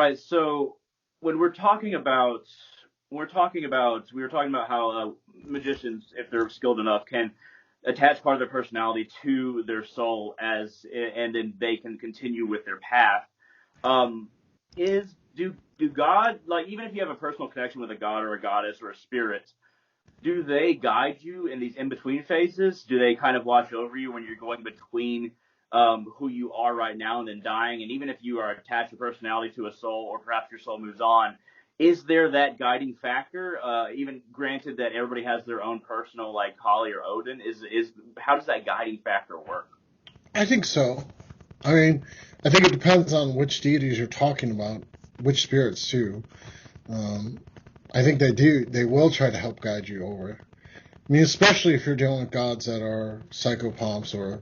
right. So when we were talking about how magicians, if they're skilled enough, can attach part of their personality to their soul and then they can continue with their path. Um, is do God, like, even if you have a personal connection with a god or a goddess or a spirit, do they guide you in these in between phases? Do they kind of watch over you when you're going between who you are right now and then dying? And even if you are attached your personality to a soul, or perhaps your soul moves on, is there that guiding factor? Even granted that everybody has their own personal, like Kali or Odin, is how does that guiding factor work? I think so. I mean, I think it depends on which deities you're talking about, which spirits too. Um, I think they will try to help guide you over. I mean, especially if you're dealing with gods that are psychopomps or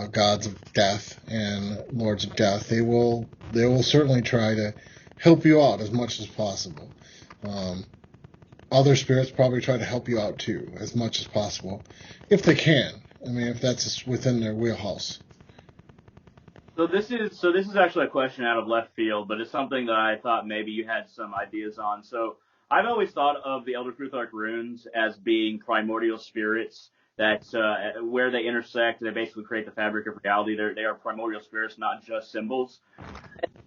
gods of death and lords of death, they will certainly try to help you out as much as possible. Um, Other spirits probably try to help you out too, as much as possible, if they can. I mean, if that's within their wheelhouse. So this is actually a question out of left field, but it's something that I thought maybe you had some ideas on. So I've always thought of the Elder Futhark runes as being primordial spirits that where they intersect, they basically create the fabric of reality. They are primordial spirits, not just symbols.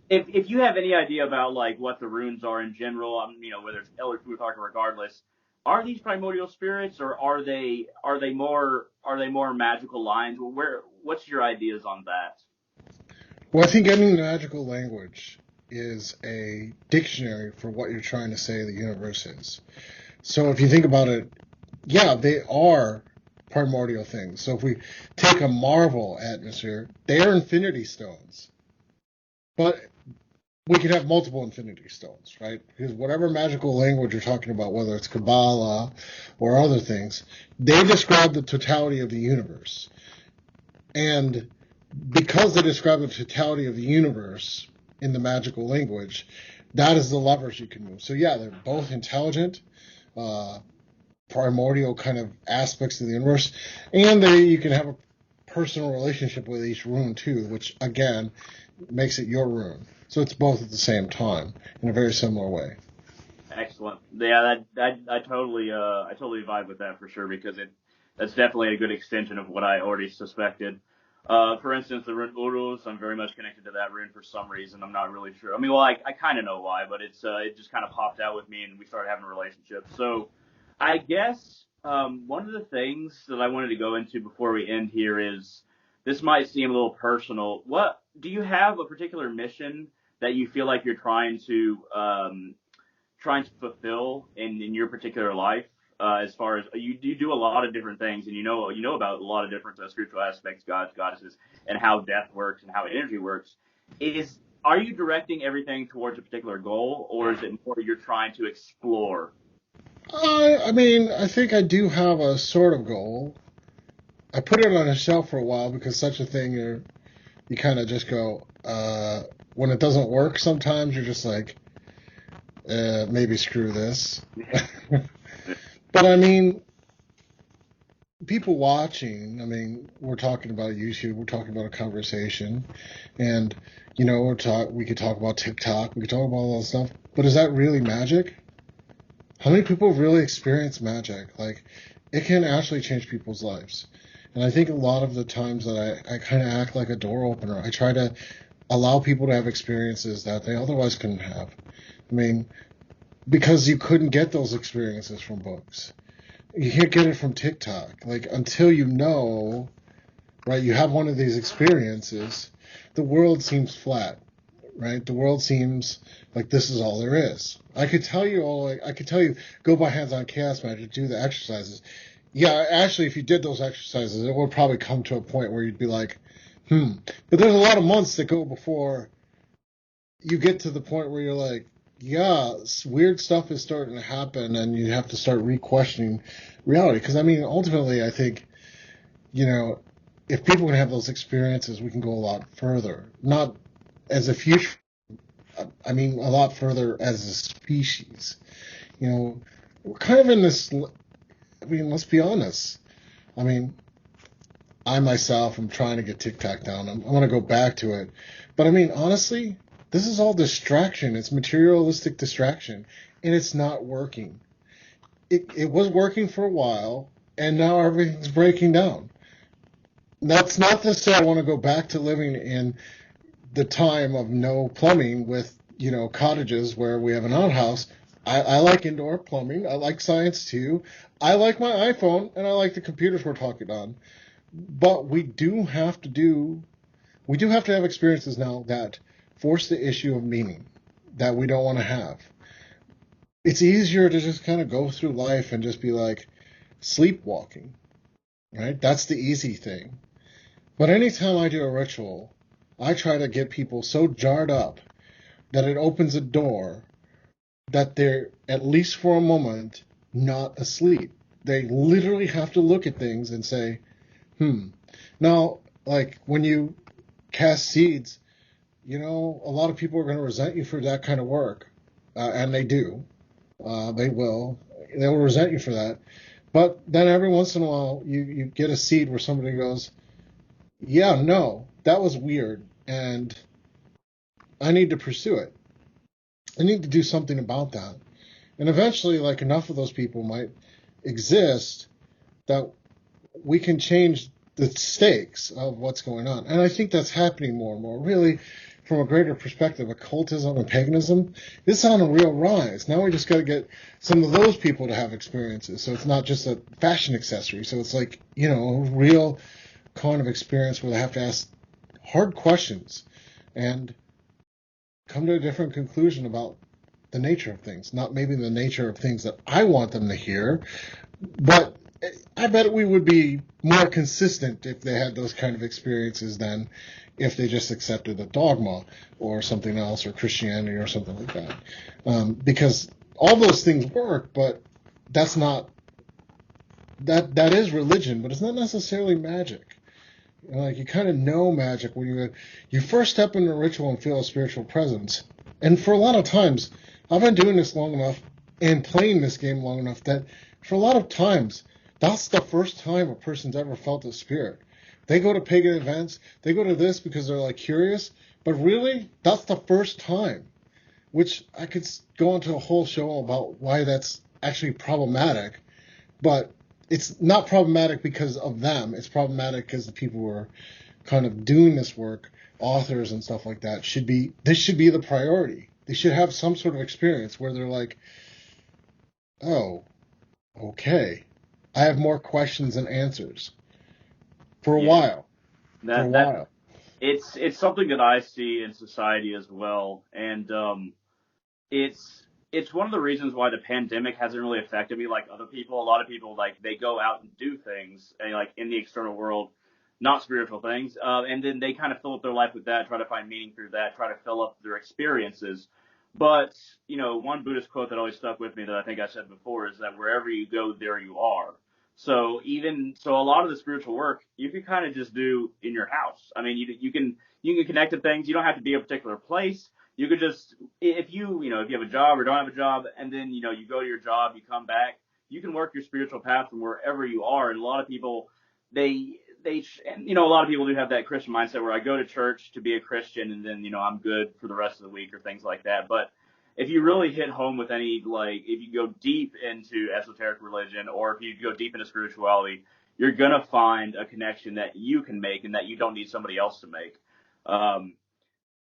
If you have any idea about like what the runes are in general, whether it's Elder Futhark or regardless, are these primordial spirits or are they more magical lines? What's your ideas on that? Well, I think any magical language is a dictionary for what you're trying to say the universe is. So if you think about it, yeah, they are primordial things. So if we take a Marvel atmosphere, they are infinity stones. But we could have multiple infinity stones, right? Because whatever magical language you're talking about, whether it's Kabbalah or other things, they describe the totality of the universe. And because they describe the totality of the universe in the magical language, that is the levers you can move. So yeah, they're both intelligent, uh, primordial kind of aspects of the universe, and you can have a personal relationship with each rune too, which again makes it your rune. So it's both at the same time in a very similar way. Excellent. Yeah, I totally vibe with that for sure because that's definitely a good extension of what I already suspected. For instance, the rune Uruz, I'm very much connected to that rune for some reason. I'm not really sure. I mean, well, I kind of know why, but it just kind of popped out with me, and we started having a relationship. So, I guess one of the things that I wanted to go into before we end here is this might seem a little personal. What do you have a particular mission that you feel like you're trying to fulfill in your particular life? As far as you do a lot of different things, and you know about a lot of different spiritual aspects, gods, goddesses, and how death works and how energy works. Is Are you directing everything towards a particular goal, or is it more you're trying to explore? I mean, I think I do have a sort of goal. I put it on a shelf for a while because such a thing you kind of just go when it doesn't work. Sometimes you're just like maybe screw this. But I mean, people watching. I mean, we're talking about YouTube. We're talking about a conversation, and we could talk about TikTok. We could talk about all that stuff. But is that really magic? How many people really experience magic? Like, it can actually change people's lives. And I think a lot of the times that I kind of act like a door opener. I try to allow people to have experiences that they otherwise couldn't have. I mean, because you couldn't get those experiences from books. You can't get it from TikTok. Like, until right, you have one of these experiences, the world seems flat, right? The world seems like this is all there is. I could tell you, go by hands-on chaos magic, do the exercises. Yeah, actually, if you did those exercises, it would probably come to a point where you'd be like, But there's a lot of months that go before you get to the point where you're like, yeah, weird stuff is starting to happen, and you have to start re-questioning reality. Because, I mean, ultimately, I think, you know, if people can have those experiences, we can go a lot further. Not as a future, I mean, a lot further as a species. We're kind of in this, I mean, let's be honest. I mean, I myself am trying to get TikTok down. I want to go back to it. But I mean, honestly, This is all distraction. It's materialistic distraction, and it's not working. It was working for a while, and now everything's breaking down. That's not to say I want to go back to living in the time of no plumbing with, cottages where we have an outhouse. I like indoor plumbing. I like science too. I like my iPhone, and I like the computers we're talking on. But we do have to have experiences now that force the issue of meaning that we don't want to have. It's easier to just kind of go through life and just be like sleepwalking, right? That's the easy thing. But anytime I do a ritual, I try to get people so jarred up that it opens a door that they're, at least for a moment, not asleep. They literally have to look at things and say, Now, like when you cast seeds, a lot of people are going to resent you for that kind of work. And they do. They will. They will resent you for that. But then every once in a while, you get a seed where somebody goes, yeah, no, that was weird, and I need to pursue it. I need to do something about that. And eventually, like, enough of those people might exist that we can change the stakes of what's going on. And I think that's happening more and more. Really, from a greater perspective, occultism and paganism is on a real rise. Now we just got to get some of those people to have experiences. So it's not just a fashion accessory. So it's like, a real kind of experience where they have to ask hard questions and come to a different conclusion about the nature of things. Not maybe the nature of things that I want them to hear, but I bet we would be more consistent if they had those kind of experiences than if they just accepted a dogma or something else, or Christianity or something like that. Because all those things work, but that's not that is religion, but it's not necessarily magic. Like, you kind of know magic when you first step into a ritual and feel a spiritual presence. And for a lot of times, I've been doing this long enough and playing this game long enough that for a lot of times, that's the first time a person's ever felt a spirit. They go to pagan events, they go to this because they're like curious, but really, that's the first time. Which I could go into a whole show about why that's actually problematic, but it's not problematic because of them. It's problematic because the people who are kind of doing this work, authors and stuff like that, this should be the priority. They should have some sort of experience where they're like, oh, okay, I have more questions than answers for a while. It's something that I see in society as well, and it's one of the reasons why the pandemic hasn't really affected me like other people. A lot of people, like, they go out and do things like in the external world, not spiritual things, and then they kind of fill up their life with that, try to find meaning through that, try to fill up their experiences. But one Buddhist quote that always stuck with me that I think I said before is that wherever you go, there you are. So a lot of the spiritual work you can kind of just do in your house. I mean, you can connect to things. You don't have to be a particular place. You could just, if if you have a job or don't have a job, and then you go to your job, you come back, you can work your spiritual path from wherever you are. And a lot of people, a lot of people do have that Christian mindset where I go to church to be a Christian, and then I'm good for the rest of the week or things like that. But if you really hit home with if you go deep into esoteric religion, or if you go deep into spirituality, you're gonna find a connection that you can make and that you don't need somebody else to make.